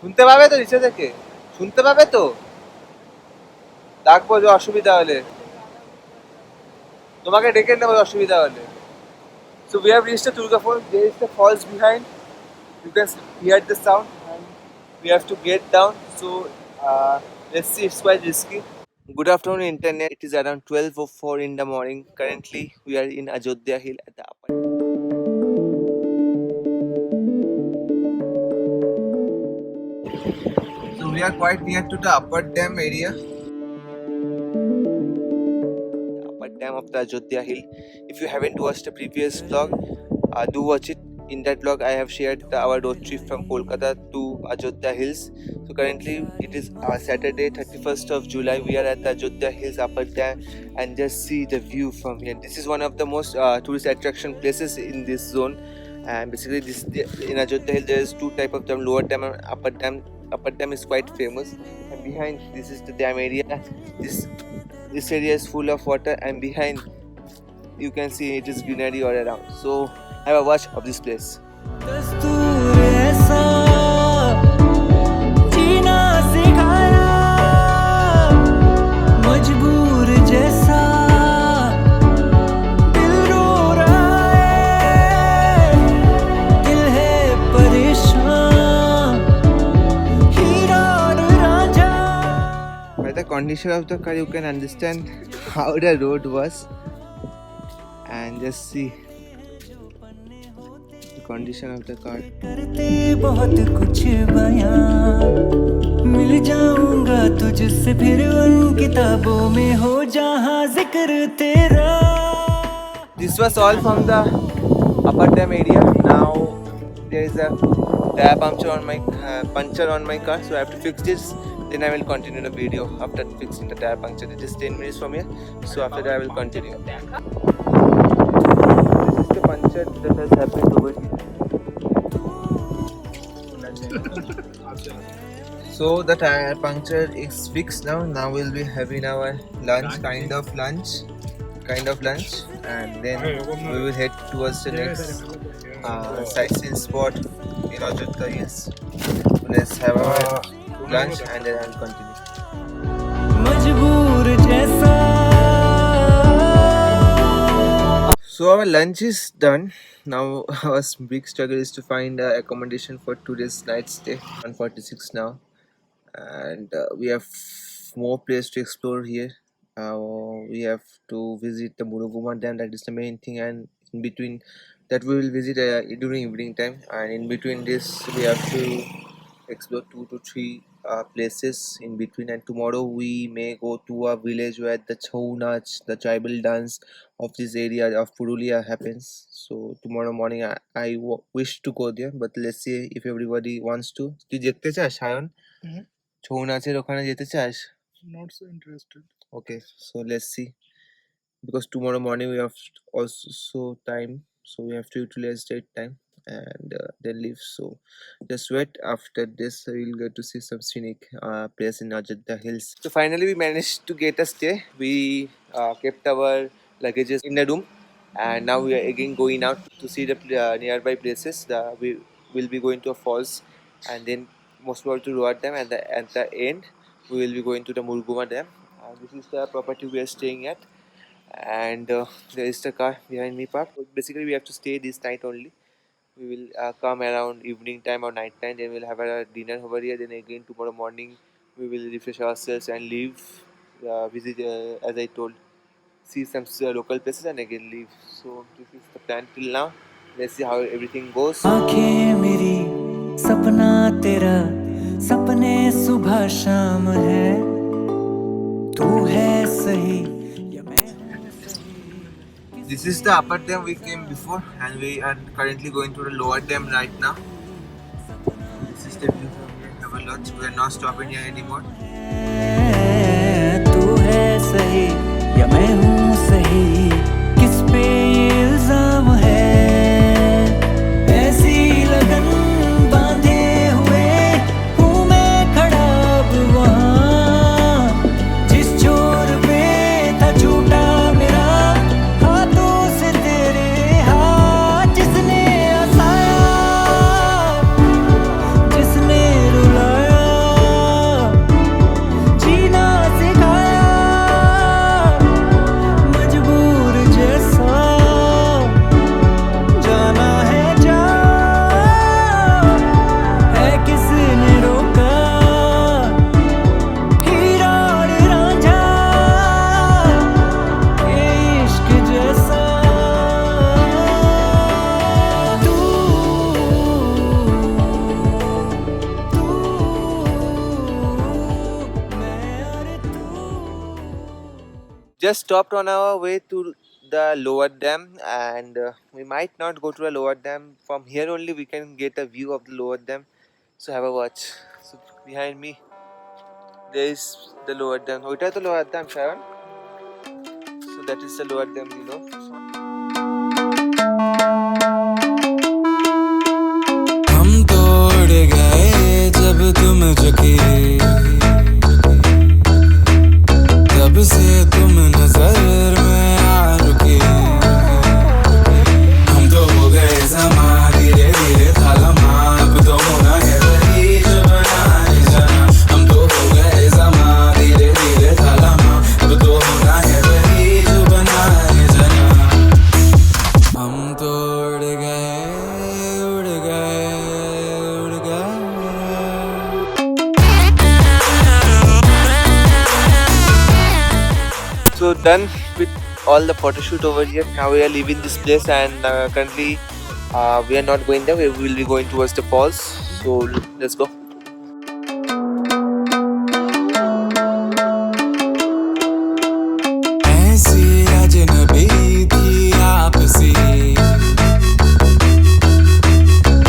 শুনতে পাবে তো নিচে থেকে? শুনতে পাবে তো? ডাকবো যে অসুবিধা হলে, তোমাকে ডেকে নেবো অসুবিধা হলে। So we have reached the Durga Falls. There is the falls behind. You can hear the sound, and we have to get down. So let's see. It's quite risky. Good afternoon, internet. It is around 12:04 in the morning. Currently, we are in Ajodhya Hill at the upper. So we are quite near to the upper dam area. The upper dam of the Ajodhya Hill. If you haven't watched the previous vlog, do watch it. In that vlog, I have shared our road trip from Kolkata to Ajodhya Hills. So currently, it is Saturday, 31st of July. We are at the Ajodhya Hills upper dam, and just see the view from here. This is one of the most tourist attraction places in this zone. And basically, this in Ajodhya Hill, there is two type of dam: lower dam and upper dam. Upper dam is quite famous, and behind this is the dam area. This area is full of water, and behind you can see it is greenery all around. So have a watch of this place. दस्तूर ऐसा जीना सिखाया, मजबूर जैसा दिल रो रहा है, दिल है परेशान, हीरा और Ranjha. By the condition of the car, you can understand how the road was, and just see the condition of the car. करते बहुत कुछ बयां, मिल जाऊंगा तुझसे फिर उन किताबों में हो जहां जिक्र तेरा। This was all from the upper dam area. Now there is a tire puncture on my car, so I have to fix this. Then I will continue the video after fixing the tire puncture. It is 10 minutes from here, so after that I will continue. This is the puncture that has happened over here. So the tire puncture is fixed now. Now we'll be having our lunch, kind of lunch, and then we will head towards the next sightseeing spot in Ajodhya Hills. So let's have our lunch and then I'll continue. मजबूर जैसा। So our lunch is done. Now our big struggle is to find accommodation for today's night stay. 1:46 now, and we have more place to explore here. We have to visit the Muruguma Dam. That is the main thing, and in between that we will visit during evening time. And in between this, we have to explore 2 to 3 places in between. And tomorrow we may go to a village where the Chhau Nach, the tribal dance of this area of Purulia happens. So tomorrow morning I wish to go there, but let's see if everybody wants to. তুই দেখতে চাস সায়ন? ছৌ নাচের ওখানে যেতে চাস? Not so interested. Okay, so let's see, because tomorrow morning we have also time, so we have to utilize that time and then leave. So just wait. After this we'll get to see some scenic place in Ajodhya Hills. So finally we managed to get a stay. We kept our luggages in the room, and now we are again going out to see the nearby places. We will be going to a falls, and then most probably to Road Dam, and at the end we will be going to the Muruguma Dam. This is the property we are staying at, and there is the car behind me parked. So basically we have to stay this night only. We will come around evening time or night time, then we'll have a dinner over here, then again tomorrow morning we will refresh ourselves and leave, visit as I told, see some local places and again leave. So this is the plan till now. Let's see how everything goes. आंखें मेरी सपना तेरा, सपने सुबह शाम है, तू है सही या मैं हूँ सही। This is the upper dam we came before, and we are currently going to the lower dam right now. This is the view from here. Have a lunch. We are not stopping here anymore. तू है सही या मैं हूँ सही, किस पे ये इल्जाम है, ऐसी लगन बांधे हुए हूँ मैं खड़ा अब वहाँ, जिस छोर पे था छूटा मेरा हाथों से तेरे हाथ, जिसने हंसाया जिसने रुलाया। just stopped on our way to the lower dam, and we might not go to the lower dam. From here only we can get a view of the lower dam. So have a watch. So behind me there is the lower dam. What is the lower dam, Sharon? So that is the lower dam, you know. हम तोड़ गए जब तुम झुकी, तब से तुम नजर में आ रुकी। हम तो हो गए समा, धीरे धीरे था लम्हा, अब तो होना है वही जो बनाए जाना। हम तो हो गए समा, धीरे धीरे था लम्हा, अब तो होना है वही जो बनाए जाना। हम तो उड़ गए, उड़ गए, उड़ गए। So done with all the photo shoot over here. Now we are leaving this place, and currently we are not going there. We will be going towards the falls. So let's go. ऐसी अजनबी थी आपसी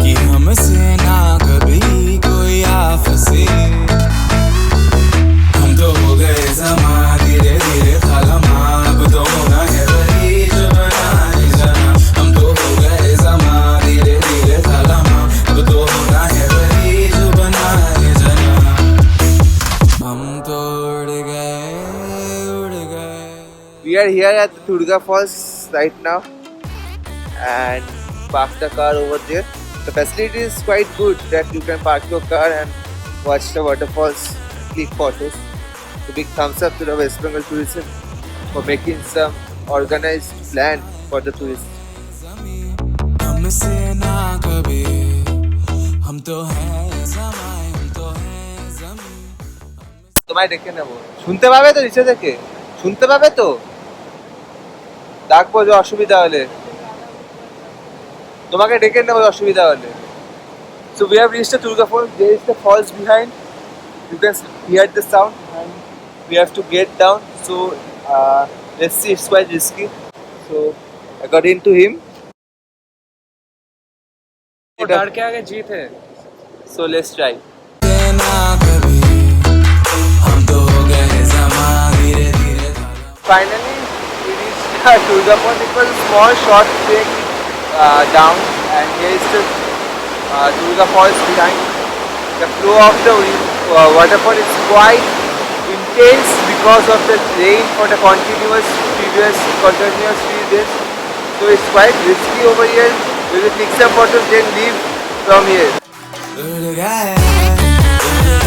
कि हमसे ना कभी कोई आपसी। हम तो हो गए समा, धीरे धीरे था लम्हा, अब तो होना है वही जो बनाए जाना। हम तो हो गए समा, धीरे धीरे था लम्हा, अब तो होना है वही जो बनाए जाना। हम तो उड़ गए, उड़ गए। We are here at the Durga Falls right now, and parked the car over there. The facility is quite good that you can park your car and watch the waterfalls, click photos. A big thumbs up to the West Bengal tourism for making some organized plan for the tourists. हमसे ना कभी, हम तो हैं समय, हम तो हैं जमीन। তোমায় ডেকে নেবো, শুনতে পাবে তো নিচে থেকে? শুনতে পাবে তো? ডাকবো যে অসুবিধা হলে, তোমাকে ডেকে নেবো অসুবিধা হলে। So we have reached the Durga Falls. There is the falls behind. You can hear the sound, and we have to get down. So let's see. It's quite risky. So according to him, डर के आगे जीत है। so let's try. ना कभी, हम तो हो गए समा, धीरे धीरे था लम्हा। Finally, we reached Durga Falls. It was a small, short trek down, and here is the Durga Falls behind. The flow of the waterfall is quite intense because of the rain for the continuous 3 days. So it's quite risky over here. We will take some photos, then leave from here. उड़ गए, उड़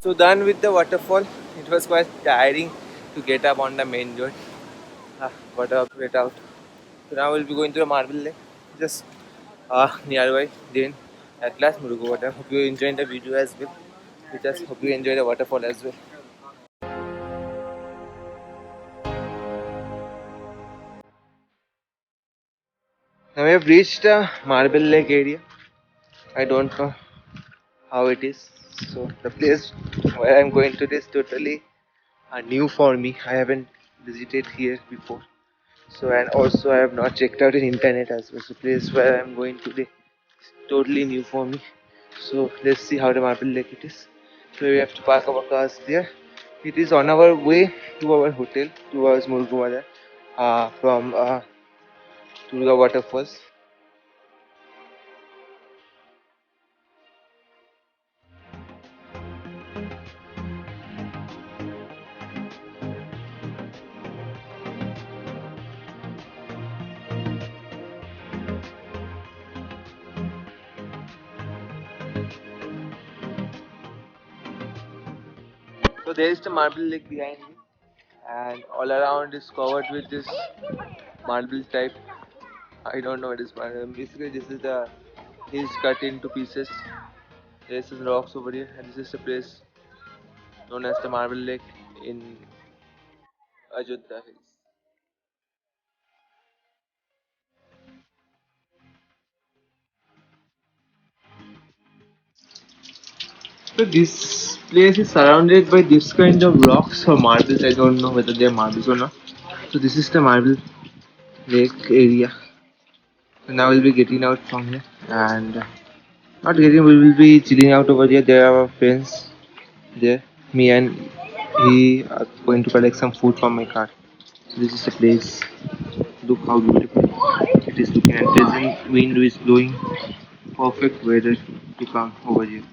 So done with the waterfall. It was quite tiring to get up on the main road. Got up, get out. So now we'll be going to the Marble Lake, just nearby. Then at last Murugu. Hope you enjoyed the video as well. We just hope you enjoy the waterfall as well. Now we have reached the Marble Lake area. I don't know how it is. So the place where I'm going to is totally new for me. I haven't visited here before. So and also I have not checked out in internet as well. So place where I'm going today is totally new for me. So let's see how the Marble Lake it is. So we have to park our cars there. It is on our way to our hotel towards Murugumada from Durga Waterfalls. So there is the Marble Lake behind me, and all around is covered with this marble type. I don't know what is marble. Basically, this is the hills cut into pieces. There's some rocks over here, and this is the place known as the Marble Lake in Ajodhya Hills. So this place is surrounded by this kind of rocks or marbles. I don't know whether they are marbles or not. So this is the Marble Lake area. So now we'll be getting out from here and not getting. We will be chilling out over here. There are our friends there. Me and he are going to collect some food from my car. So this is the place. Look how beautiful it is looking, and present wind is blowing. Perfect weather to come over here.